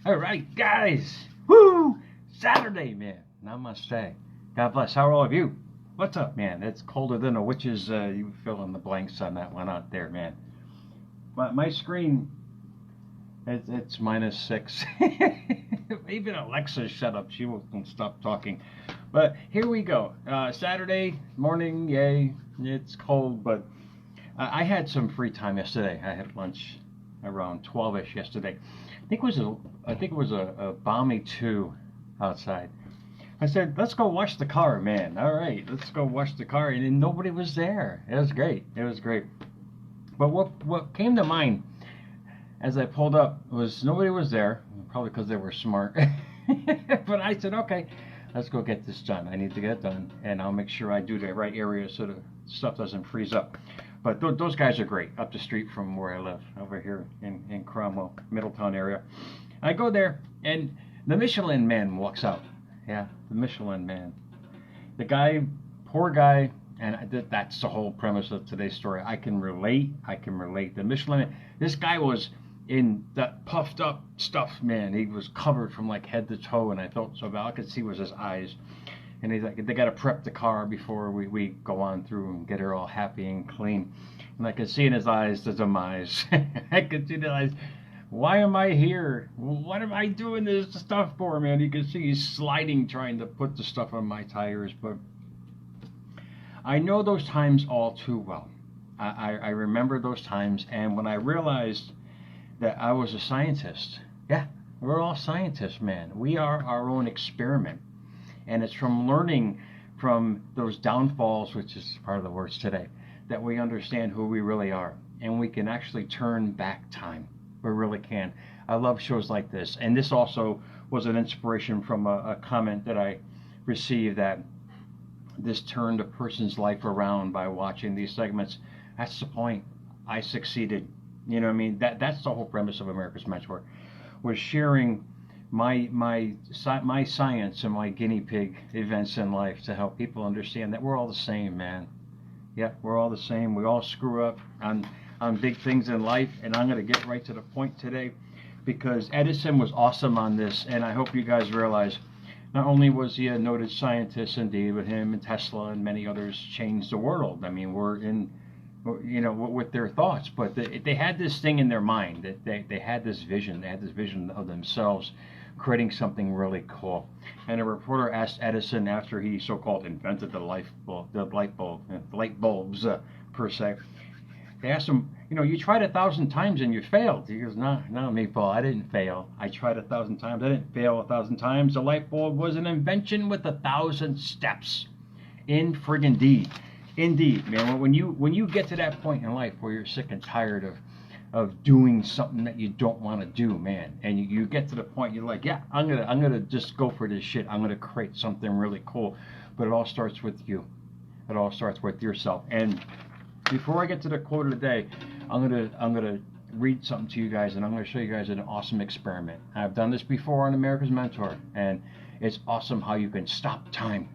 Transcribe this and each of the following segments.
All right, guys. Woo! Saturday, man. Namaste. God bless. How are all of you? What's up, man? It's colder than a witch's. You fill in the blanks on that one out there, man. My screen, it's -6. Even Alexa, shut up. She won't stop talking. But here we go. Saturday morning, yay. It's cold, but I had some free time yesterday. I had lunch around 12ish yesterday. I think it was a balmy 2 outside. I said, let's go wash the car, man. All right, let's go wash the car. And then nobody was there. It was great. It was great. But what came to mind as I pulled up was nobody was there, probably because they were smart. But I said, okay, let's go get this done. I need to get it done, and I'll make sure I do the right area so the stuff doesn't freeze up. But those guys are great up the street from where I live, over here in Cromwell, Middletown area. I go there, and the Michelin man walks out. Yeah, the Michelin man. The guy, poor guy, and that's the whole premise of today's story. I can relate. I can relate. The Michelin man, this guy was in that puffed up stuff, man. He was covered from like head to toe, and I felt so bad. All I could see was his eyes. And he's like, they got to prep the car before we go on through and get her all happy and clean. And I could see in his eyes the demise. I could see the eyes. Why am I here? What am I doing this stuff for, man? You can see he's sliding, trying to put the stuff on my tires. But I know those times all too well. I remember those times. And when I realized that I was a scientist, yeah, we're all scientists, man. We are our own experiment. And it's from learning from those downfalls, which is part of the words today, that we understand who we really are. And we can actually turn back time. We really can. I love shows like this. And this also was an inspiration from a comment that I received, that this turned a person's life around by watching these segments. That's the point. I succeeded. You know what I mean? That's the whole premise of America's Mentor, was sharing my science and my guinea pig events in life to help people understand that we're all the same, man. Yeah, we're all the same. We all screw up on big things in life, and I'm going to get right to the point today, because Edison was awesome on this, and I hope you guys realize not only was he a noted scientist indeed, but him and Tesla and many others changed the world. I mean, we're in, you know, with their thoughts, but they had this thing in their mind, that they had this vision. They had this vision of themselves creating something really cool. And a reporter asked Edison, after he so-called invented the light bulbs per se. They asked him, you know, you tried 1,000 times and you failed. He goes, no, meatball, I didn't fail. I tried 1,000 times. I didn't fail 1,000 times. The light bulb was an invention with 1,000 steps. In friggin' deed. Indeed, man. When you get to that point in life where you're sick and tired of doing something that you don't want to do, man, and you get to the point you're like, yeah, I'm gonna just go for this shit. I'm gonna create something really cool. But it all starts with you. It all starts with yourself. And before I get to the quote of the day, I'm gonna read something to you guys, and I'm gonna show you guys an awesome experiment. I've done this before on America's Mentor, and it's awesome how you can stop time.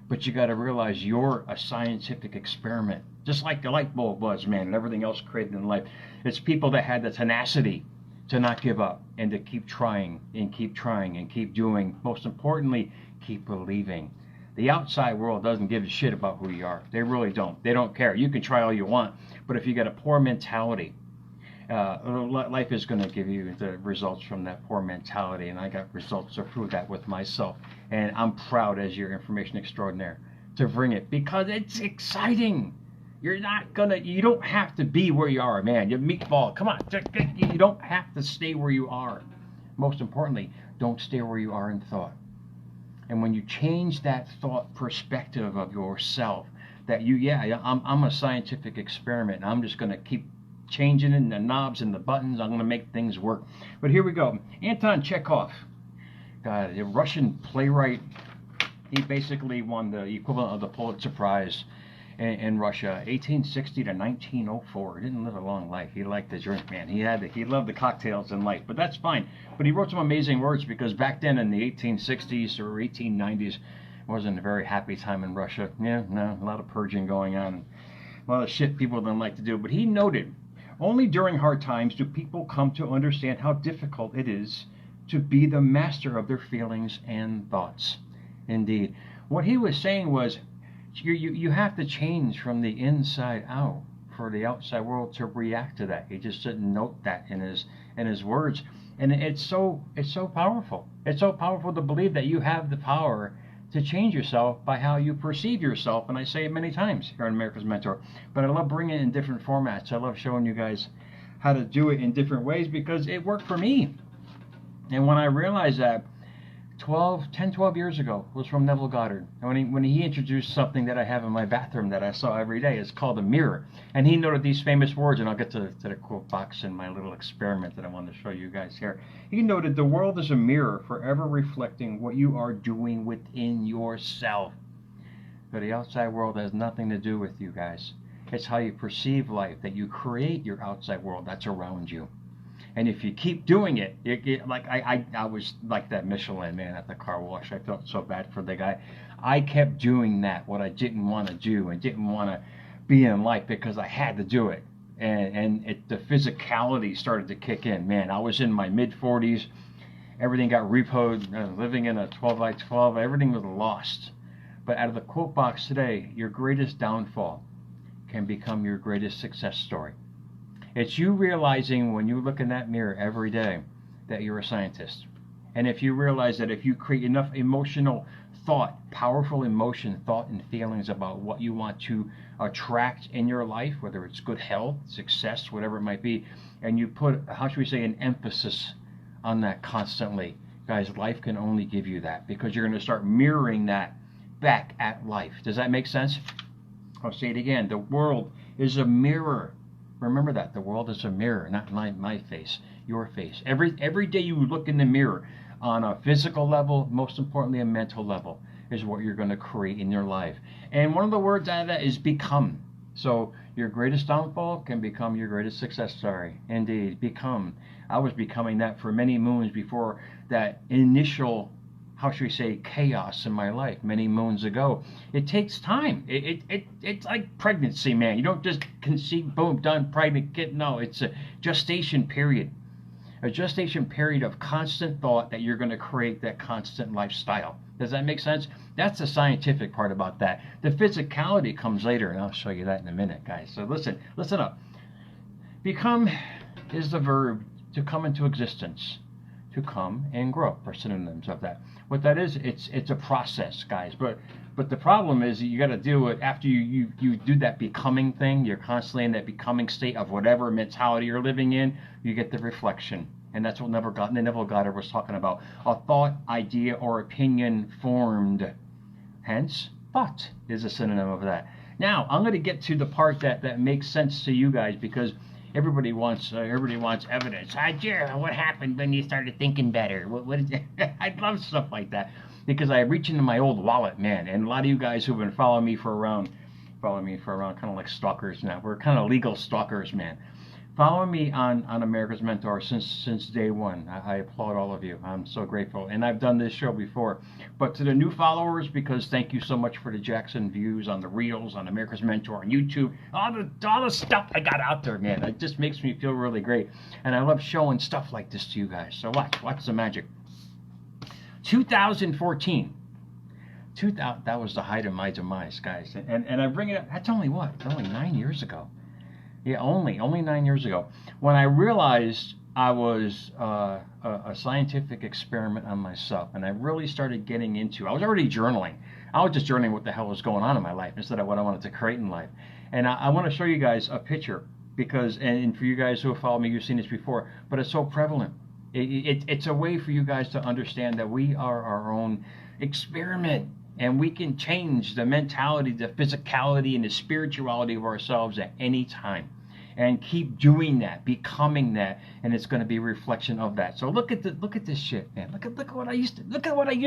But you got to realize you're a scientific experiment, just like the light bulb was, man, and everything else created in life. It's people that had the tenacity to not give up and to keep trying and keep trying and keep doing. Most importantly, keep believing. The outside world doesn't give a shit about who you are. They really don't. They don't care. You can try all you want, but if you got a poor mentality, life is going to give you the results from that poor mentality, and I got results to prove that with myself. And I'm proud, as your information extraordinaire, to bring it, because it's exciting. You don't have to be where you are, man. You meatball, come on. You don't have to stay where you are. Most importantly, don't stay where you are in thought. And when you change that thought perspective of yourself, that I'm a scientific experiment, and I'm just going to keep changing in the knobs and the buttons. I'm going to make things work. But here we go. Anton Chekhov, a Russian playwright. He basically won the equivalent of the Pulitzer Prize in Russia, 1860 to 1904. He didn't live a long life. He liked to drink, man. He loved the cocktails in life, but that's fine. But he wrote some amazing words, because back then in the 1860s or 1890s, it wasn't a very happy time in Russia. Yeah, no, a lot of purging going on, a lot of shit people didn't like to do. But he noted, only during hard times do people come to understand how difficult it is to be the master of their feelings and thoughts. Indeed. What he was saying was, you have to change from the inside out for the outside world to react to that. He just didn't note that in his words. And it's so powerful. It's so powerful to believe that you have the power to change yourself by how you perceive yourself. And I say it many times here on America's Mentor. But I love bringing it in different formats. I love showing you guys how to do it in different ways because it worked for me. And when I realized that 12 years ago was from Neville Goddard. And when he introduced something that I have in my bathroom that I saw every day, it's called a mirror. And he noted these famous words, and I'll get to the quote box in my little experiment that I want to show you guys here. He noted, the world is a mirror forever reflecting what you are doing within yourself. But the outside world has nothing to do with you guys. It's how you perceive life that you create your outside world that's around you. And if you keep doing it, like I was like that Michelin man at the car wash. I felt so bad for the guy. I kept doing that, what I didn't want to do and didn't want to be in life because I had to do it. And the physicality started to kick in. Man, I was in my mid-40s. Everything got repoed. Living in a 12 by 12. Everything was lost. But out of the quote box today, your greatest downfall can become your greatest success story. It's you realizing when you look in that mirror every day that you're a scientist. And if you realize that if you create enough emotional thought, powerful emotion, thought, and feelings about what you want to attract in your life, whether it's good health, success, whatever it might be, and you put, how should we say, an emphasis on that constantly, guys, life can only give you that because you're going to start mirroring that back at life. Does that make sense? I'll say it again. The world is a mirror. Remember that. The world is a mirror, not my face, your face. Every day you look in the mirror on a physical level, most importantly a mental level, is what you're going to create in your life. And one of the words out of that is become. So your greatest downfall can become your greatest success story. Indeed, become. I was becoming that for many moons before that initial, how should we say, chaos in my life many moons ago. It takes time. It's like pregnancy, man. You don't just conceive, boom, done, pregnant, kid. No, it's a gestation period. A gestation period of constant thought that you're going to create that constant lifestyle. Does that make sense? That's the scientific part about that. The physicality comes later, and I'll show you that in a minute, guys. So listen up. Become is the verb to come into existence. To come and grow are synonyms of that. What that is, it's a process, guys. But the problem is you got to do it after you do that becoming thing. You're constantly in that becoming state of whatever mentality you're living in. You get the reflection, and that's what Neville Goddard was talking about. A thought, idea, or opinion formed. Hence, thought is a synonym of that. Now I'm going to get to the part that makes sense to you guys because everybody wants evidence. What happened when you started thinking better? I love stuff like that because I reach into my old wallet, man. And a lot of you guys who've been following me for around, kind of like stalkers now. We're kind of legal stalkers, man. Follow me on America's Mentor since day one. I applaud all of you. I'm so grateful. And I've done this show before. But to the new followers, because thank you so much for the Jackson views on the Reels, on America's Mentor, on YouTube, all the stuff I got out there, man. It just makes me feel really great. And I love showing stuff like this to you guys. So watch the magic. 2014. That was the height of my demise, guys. And I bring it up. That's only what? Only 9 years ago. Yeah, only 9 years ago, when I realized I was a scientific experiment on myself, and I really started getting into. I was already journaling. I was just journaling what the hell was going on in my life instead of what I wanted to create in life. And I want to show you guys a picture because, and for you guys who have followed me, you've seen this before, but it's so prevalent. It's a way for you guys to understand that we are our own experiment. And we can change the mentality, the physicality, and the spirituality of ourselves at any time. And keep doing that, becoming that, and it's going to be a reflection of that. So look at this shit, man. Look at what I used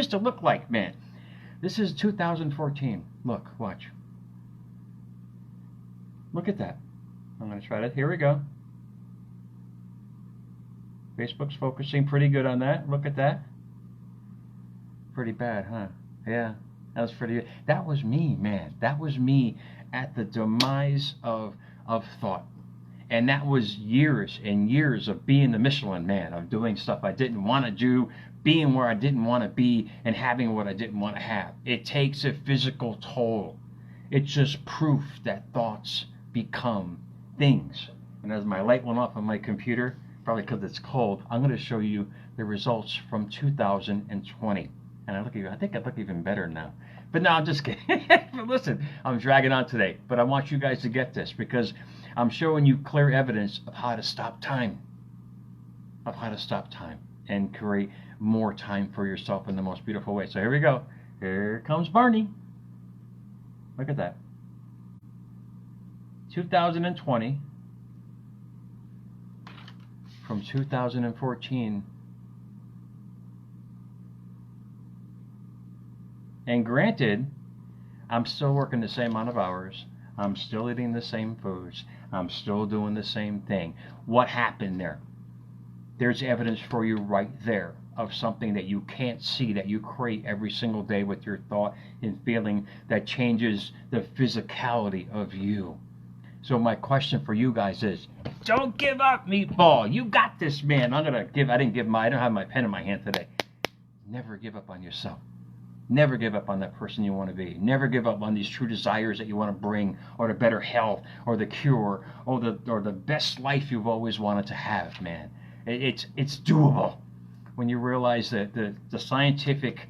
to look like, man. This is 2014. Look, watch. Look at that. I'm going to try that. Here we go. Facebook's focusing pretty good on that. Look at that. Pretty bad, huh? Yeah. That was pretty good. That was me, man. That was me at the demise of thought. And that was years and years of being the Michelin man, of doing stuff I didn't want to do, being where I didn't want to be, and having what I didn't want to have. It takes a physical toll. It's just proof that thoughts become things. And as my light went off on my computer, probably because it's cold, I'm going to show you the results from 2020. And I think I look even better now. But no, I'm just kidding. But listen, I'm dragging on today. But I want you guys to get this, because I'm showing you clear evidence of how to stop time. Of how to stop time and create more time for yourself in the most beautiful way. So here we go. Here comes Barney. Look at that. 2020 from 2014. And granted, I'm still working the same amount of hours. I'm still eating the same foods. I'm still doing the same thing. What happened there? There's evidence for you right there of something that you can't see, that you create every single day with your thought and feeling, that changes the physicality of you. So my question for you guys is, don't give up, Meatball. You got this, man. I don't have my pen in my hand today. Never give up on yourself. Never give up on that person you want to be. Never give up on these true desires that you want to bring, or the better health, or the cure, or the best life you've always wanted to have, man. It's doable when you realize that the scientific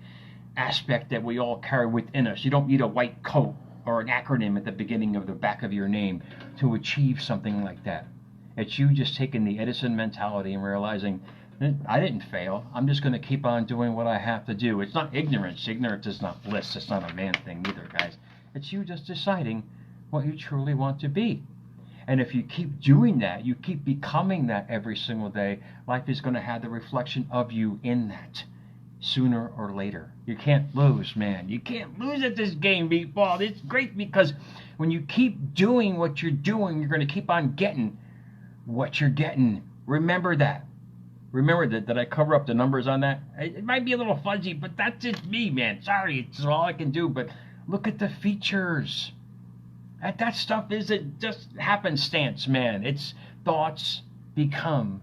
aspect that we all carry within us. You don't need a white coat or an acronym at the beginning of the back of your name to achieve something like that. It's you just taking the Edison mentality and realizing, I didn't fail. I'm just going to keep on doing what I have to do. It's not ignorance. Ignorance is not bliss. It's not a man thing either, guys. It's you just deciding what you truly want to be. And if you keep doing that, you keep becoming that every single day, life is going to have the reflection of you in that sooner or later. You can't lose, man. You can't lose at this game, Meatball. It's great because when you keep doing what you're doing, you're going to keep on getting what you're getting. Remember that. Remember that. Did I cover up the numbers on that? It might be a little fuzzy, but that's just me, man. Sorry, it's all I can do. But look at the features. That stuff isn't just happenstance, man. It's thoughts become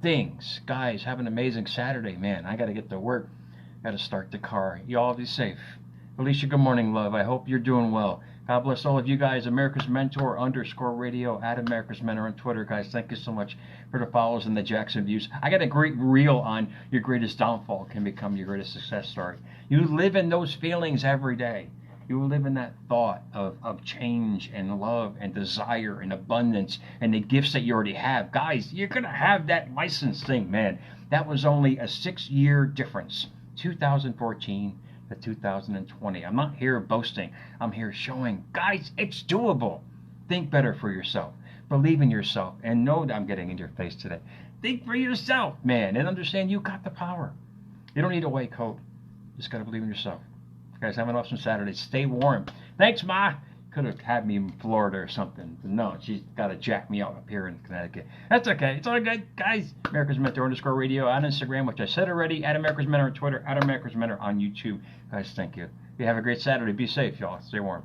things. Guys, have an amazing Saturday, man. I got to get to work. Got to start the car. You all be safe. Alicia, good morning, love. I hope you're doing well. God bless all of you guys. America's Mentor _radio at America's Mentor on Twitter, guys. Thank you so much for the follows and the Jackson views. I got a great reel on your greatest downfall can become your greatest success story. You live in those feelings every day. You live in that thought of change and love and desire and abundance and the gifts that you already have. Guys, you're going to have that license thing, man. That was only a 6-year difference, 2014 to 2020. I'm not here boasting. I'm here showing, guys, it's doable. Think better for yourself. Believe in yourself. And know that I'm getting in your face today. Think for yourself, man, and understand you got the power. You don't need a white coat. Just got to believe in yourself. Guys, have an awesome Saturday. Stay warm. Thanks, Ma. Could have had me in Florida or something. But no, she's got to jack me out up here in Connecticut. That's okay. It's all good. Guys, America's Mentor _radio on Instagram, which I said already, at America's Mentor on Twitter, at America's Mentor on YouTube. Guys, thank you. You have a great Saturday. Be safe, y'all. Stay warm.